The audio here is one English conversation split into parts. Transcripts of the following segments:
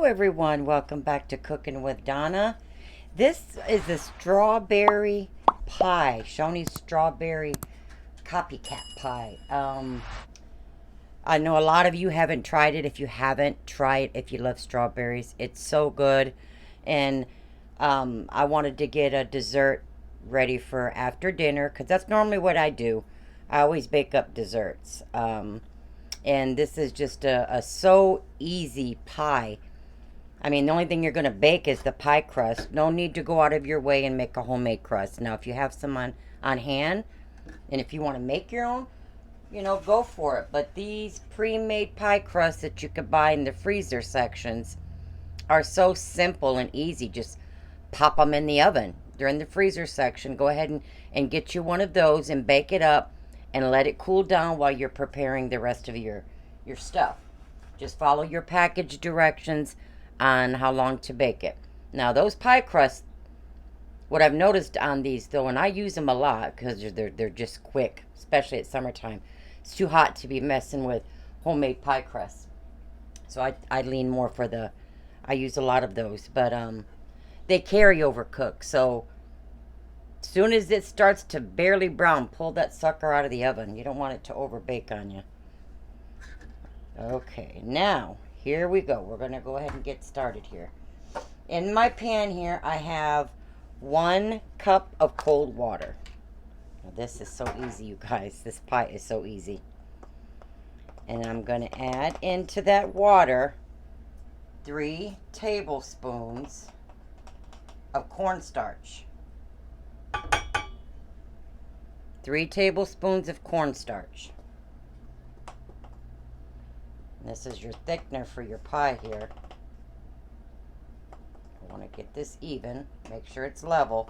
everyone, welcome back to Cooking with Donna. This is a strawberry pie, Shoney's strawberry copycat pie. I know a lot of you haven't tried it. If you haven't, try it if you love strawberries. It's so good. And I wanted to get a dessert ready for after dinner because that's normally what I do. I always bake up desserts. And this is just a so easy pie. I mean, the only thing you're going to bake is the pie crust. No need to go out of your way and make a homemade crust. Now, if you have some on hand, and if you want to make your own, go for it. But these pre-made pie crusts that you could buy in the freezer sections are so simple and easy. Just pop them in the oven. They're in the freezer section. Go ahead and get you one of those and bake it up and let it cool down while you're preparing the rest of your stuff. Just follow your package directions on how long to bake it. Now, those pie crusts, what I've noticed on these though, and I use them a lot because they're just quick, especially at summertime. It's too hot to be messing with homemade pie crusts. So I lean more for I use a lot of those, but they carry over cook. So as soon as it starts to barely brown, pull that sucker out of the oven. You don't want it to over bake on you. Okay, now here we go. We're going to go ahead and get started here. In my pan here, I have 1 cup of cold water. Now, this is so easy, you guys. This pie is so easy. And I'm going to add into that water 3 tablespoons of cornstarch. 3 tablespoons of cornstarch. This is your thickener for your pie here. I want to get this even. Make sure it's level.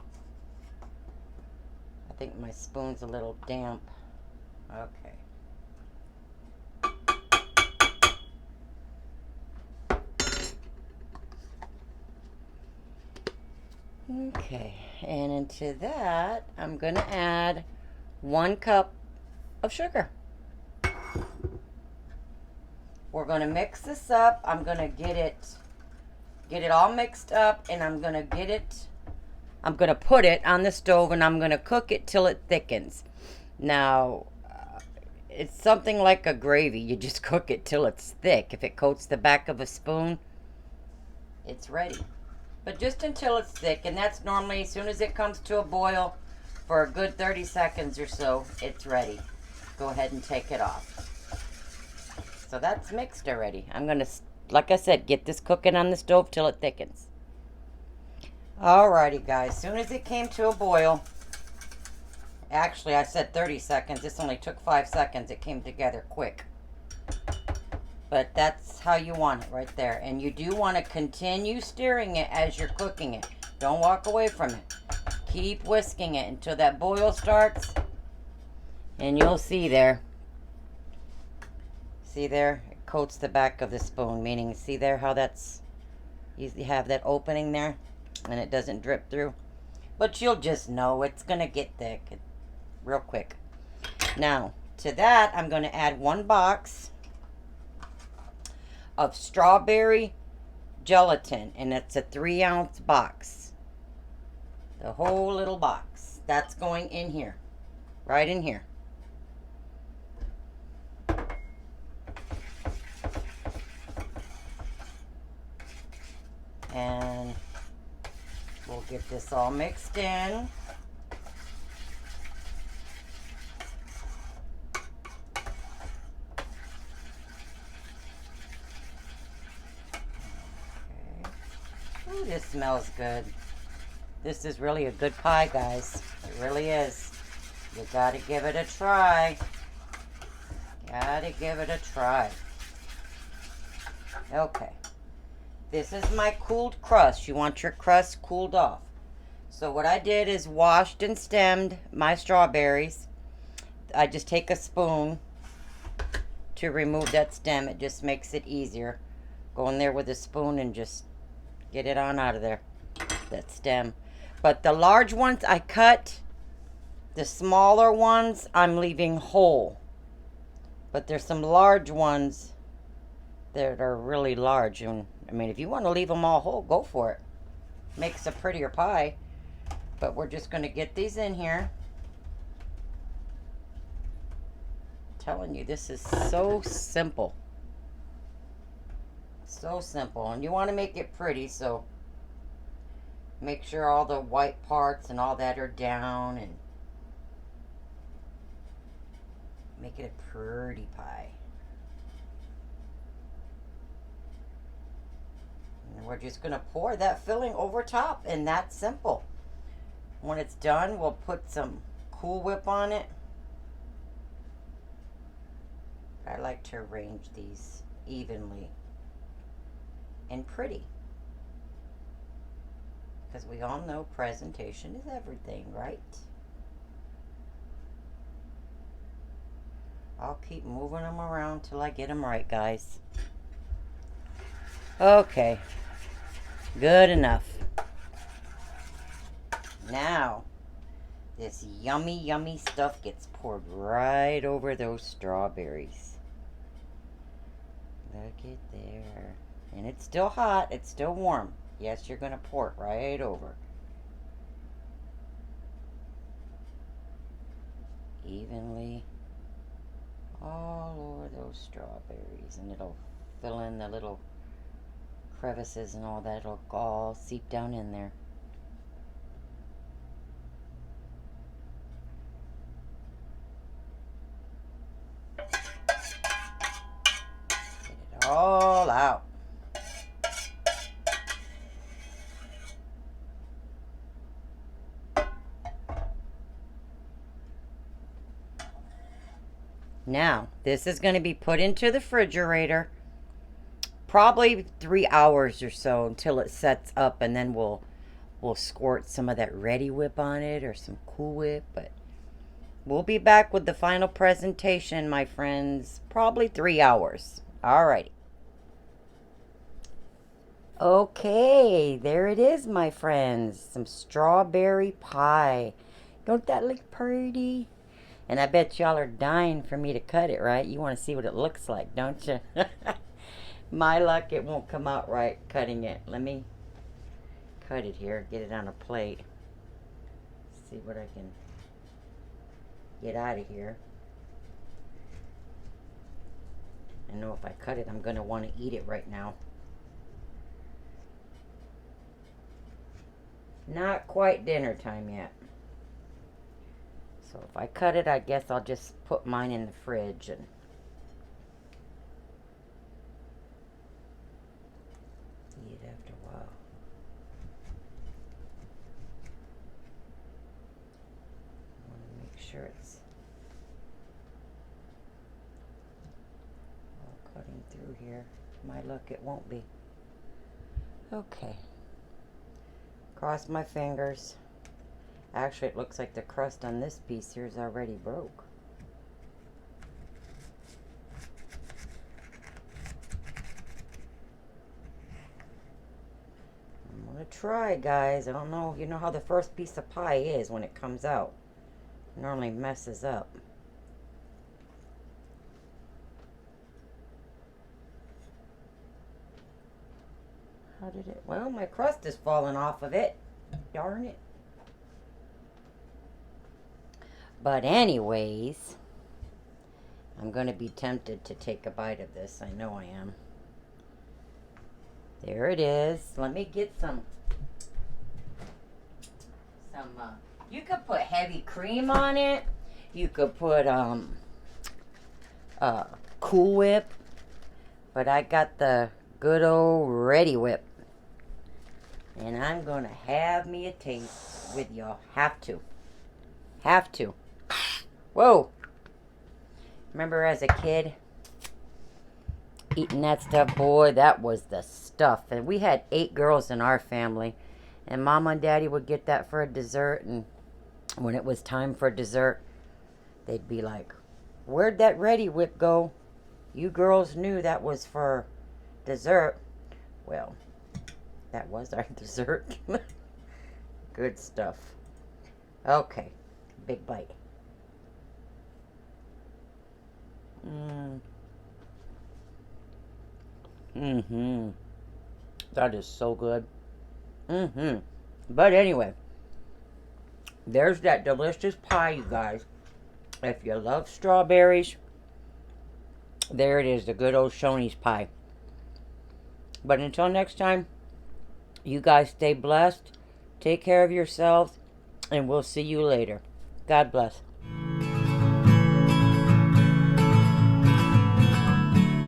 I think my spoon's a little damp. Okay. Okay, and into that, I'm going to add 1 cup of sugar. We're going to mix this up. I'm going to get it all mixed up, and I'm going to put it on the stove, and I'm going to cook it till it thickens. Now, it's something like a gravy. You just cook it till it's thick. If it coats the back of a spoon, it's ready. But just until it's thick, and that's normally as soon as it comes to a boil for a good 30 seconds or so, it's ready. Go ahead and take it off. So that's mixed already. I'm going to, like I said, get this cooking on the stove till it thickens. Alrighty, guys. As soon as it came to a boil, actually I said 30 seconds. This only took 5 seconds. It came together quick. But that's how you want it right there. And you do want to continue stirring it as you're cooking it. Don't walk away from it. Keep whisking it until that boil starts. And you'll see there. See there? It coats the back of the spoon. Meaning, see there how that's... You have that opening there. And it doesn't drip through. But you'll just know it's going to get thick. Real quick. Now, to that, I'm going to add 1 box of strawberry gelatin, and it's a 3-ounce box. The whole little box. That's going in here. Right in here. And we'll get this all mixed in. Ooh, this smells good. This is really a good pie, guys. It really is. You gotta give it a try. Gotta give it a try. Okay. This is my cooled crust. You want your crust cooled off. So what I did is washed and stemmed my strawberries. I just take a spoon to remove that stem. It just makes it easier. Go in there with a spoon and just get it on out of there, that stem. But the large ones I cut. The smaller ones I'm leaving whole. But there's some large ones that are really large, and I mean, if you want to leave them all whole, go for it. Makes a prettier pie. But we're just going to get these in here. I'm telling you, this is so simple. So simple. And you want to make it pretty, so make sure all the white parts and all that are down and make it a pretty pie. And we're just going to pour that filling over top, and that's simple. When it's done, we'll put some Cool Whip on it. I like to arrange these evenly and pretty, because we all know presentation is everything, right? I'll keep moving them around till I get them right, guys. Okay, good enough. Now, this yummy, yummy stuff gets poured right over those strawberries. Look at there. And it's still hot. It's still warm. Yes, you're going to pour it right over. Evenly all over those strawberries. And it'll fill in the little crevices and all that. It'll all seep down in there. All out. Now, this is going to be put into the refrigerator probably 3 hours or so until it sets up, and then we'll squirt some of that Ready Whip on it or some Cool Whip, but we'll be back with the final presentation, my friends, probably 3 hours. Alrighty. Okay, there it is, my friends. Some strawberry pie. Don't that look pretty? And I bet y'all are dying for me to cut it, right? You want to see what it looks like, don't you? My luck, it won't come out right cutting it. Let me cut it here, get it on a plate. See what I can get out of here. I know if I cut it, I'm going to want to eat it right now. Not quite dinner time yet. So if I cut it, I guess I'll just put mine in the fridge and eat it after a while. I want to make sure it's all cutting through here. My luck, it won't be. Okay. Cross my fingers. Actually, it looks like the crust on this piece here is already broke. I'm gonna try, guys. I don't know. You know how the first piece of pie is when it comes out. It normally messes up. How did it? Well, my crust is falling off of it. Darn it. But anyways, I'm going to be tempted to take a bite of this. I know I am. There it is. Let me get some you could put heavy cream on it. You could put Cool Whip. But I got the good old Ready Whip. And I'm going to have me a taste with y'all. Have to. Have to. Whoa. Remember as a kid eating that stuff? Boy, that was the stuff. And we had 8 girls in our family. And Mama and Daddy would get that for a dessert. And when it was time for dessert, they'd be like, "Where'd that Ready Whip go? You girls knew that was for dessert." Well, that was our dessert. Good stuff. Okay. Big bite. Mm-hmm. That is so good. Mm-hmm. But anyway, there's that delicious pie, you guys. If you love strawberries, there it is, the good old Shoney's pie. But until next time, you guys stay blessed. Take care of yourselves, and we'll see you later. God bless.